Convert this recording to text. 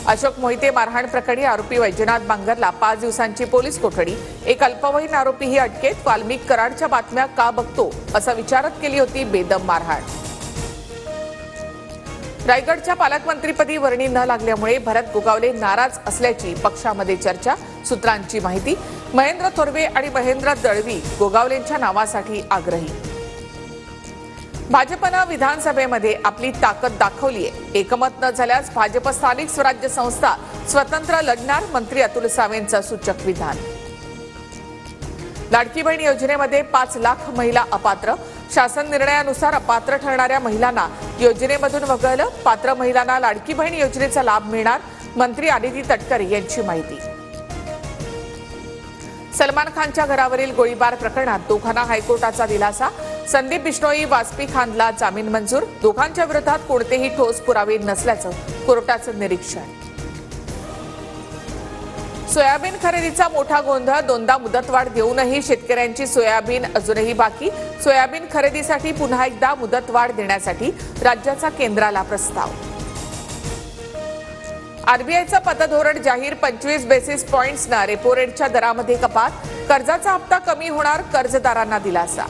अशोक मोहिते मारहाण प्रकरणी आरोपी वैजनाथ बांगरला 5 दिवसांची पोलीस कोठडी। एक अल्पवयीन आरोपीही अटकेत। वाल्मिक कराडच्या बातम्या का बघतो असं विचारत केली होती बेदम मारहाण। रायगडच्या पालकमंत्रीपदी वर्णी न लागल्यामुळे भरत गोगावले नाराज असल्याची पक्षामध्ये चर्चा। सूत्रांची माहिती, महेंद्र थोरवे आणि महेंद्र दळवी गोगावलेंच्या नावासाठी आग्रही। भाजपनं विधानसभेमध्ये आपली ताकद दाखवली आहे। एकमत न झाल्यास भाजप स्थानिक स्वराज्य संस्था स्वतंत्र लढणार, मंत्री अतुल सावेंचं सूचक विधान। लाडकी बहीण योजनेमध्ये 5 लाख महिला अपात्र। शासन निर्णयानुसार अपात्र ठरणाऱ्या महिलांना योजनेमधून वगळलं। पात्र महिलांना लाडकी बहीण योजनेचा लाभ मिळणार, मंत्री आदिती तटकरे यांची माहिती। सलमान खानच्या घरावरील गोळीबार प्रकरणात दोघांना हायकोर्टाचा दिलासा। संदीप बिश्नोई, वास्पी खानला जामीन मंजूर। दोघांच्या विरोधात कोणतेही ठोस पुरावे नसल्याचं कोर्टाचं निरीक्षण। सोयाबीन खरेदीचा मोठा गोंधळ। 2दा मुदतवाढ देऊनही शेतकऱ्यांची सोयाबीन अजूनही बाकी। सोयाबीन खरेदीसाठी पुन्हा एकदा मुदतवाढ देण्यासाठी राज्याचा केंद्राला प्रस्ताव। आरबीआयचं पतधोरण जाहीर। 25 बेसिस पॉइंट्सना रेपो रेटच्या दरामध्ये कपात। कर्जाचा हप्ता कमी होणार, कर्जदारांना दिलासा।